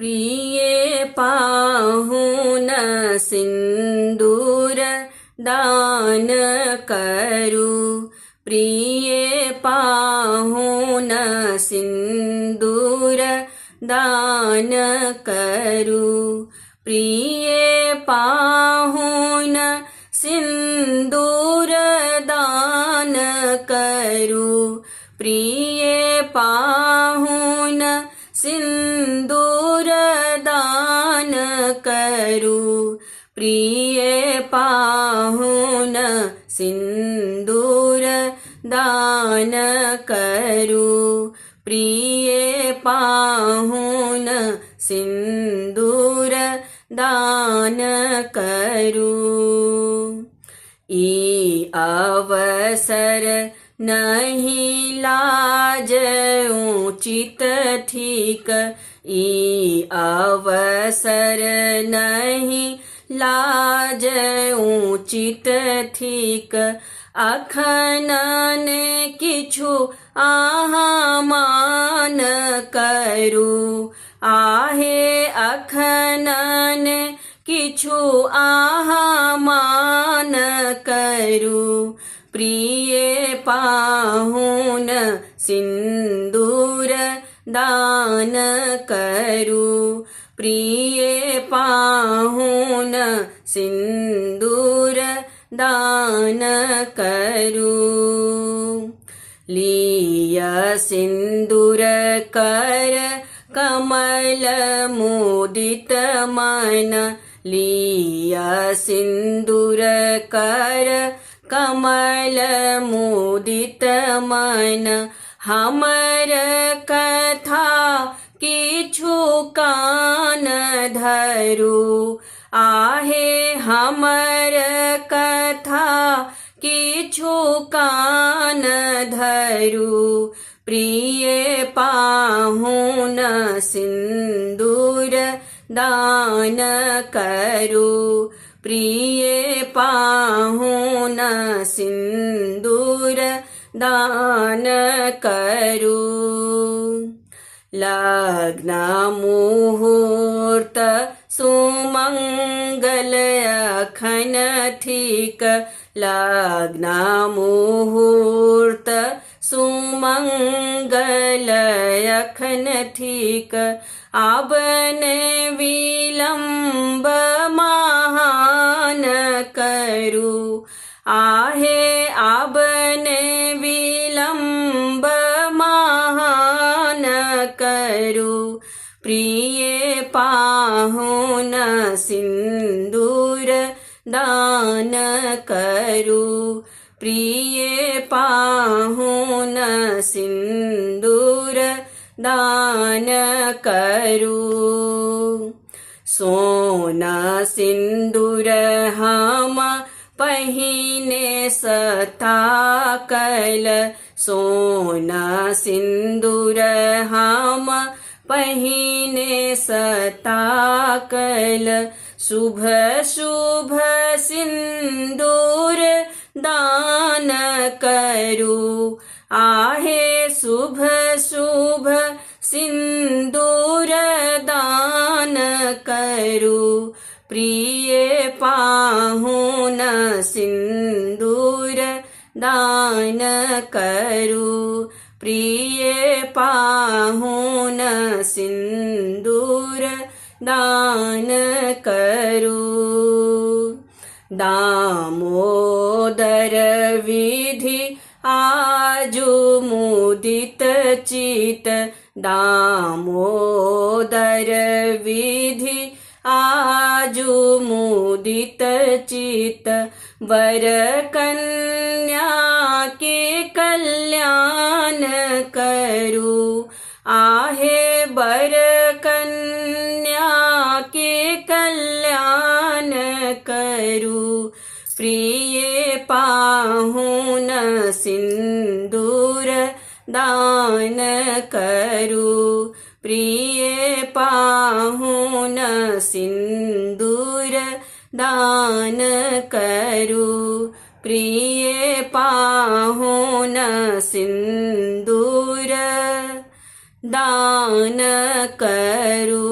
प्रिये पाहुन सिंदूर दान करू। प्रिये पाहुन सिंदूर दान करू। प्रिये पाहुन सिंदूर दान करू। प्रिये पाहुन सिंदूर दान करू। प्रिये पाहुन सिंदूर दान करू। प्रिये पाहुन सिंदूर दान करू। ई अवसर नहीं लाज उचित ठीक। ई अवसर नहीं लाज उचित ठीक। अखनन किछु आहा मान करू। आहे अखनन किछु आहा मान करू। प्रिये पाहुन सिंदूर दान करू। प्रिये पाहुन सिंदूर दान करू। लिया सिंदूर कर कमल मुदित मन। लिया सिंदूर कर कमल मुदित मन। हमर कथा किछु कान धरू। आहे हमर कथा किछु कान धरू। प्रिये पाहुन सिंदूर दान करू। प्रिये पाहुन सिंदूर दान करू। लग्न मुहूर्त सुमंगल अखन ठीक। लग्न मुहूर्त सुमंगल अखन ठीक। आबन विलंब महान करू। आहे आबन विलंब महान करू। प्रिये पाहुन सिंदूर दान करू। प्रिये पाहुन सिंदूर दान करू। सोना सिंदूर हम पहिने सताकल। सोना सिंदूर हम पहिने सताकल। शुभ शुभ सिंदूर दान करू। आहे शुभ शुभ सिंदूर दान करू। प्रिये पाहुन सिंदूर दान करू। प्रिये पाहुन सिंदूर दान करू। दामोदर विधि आजु मुदित चित। दामोदर विधि आजु मुदित चित। वर कन्या के कल्याण करू। आहे वर कन्या के कल्याण करू। प्रिये पाहुन सिंदूर दान करू। प्रिये पाहुन सिंदूर दान करू। प्रिये पाहुन सिंदूर दान करू।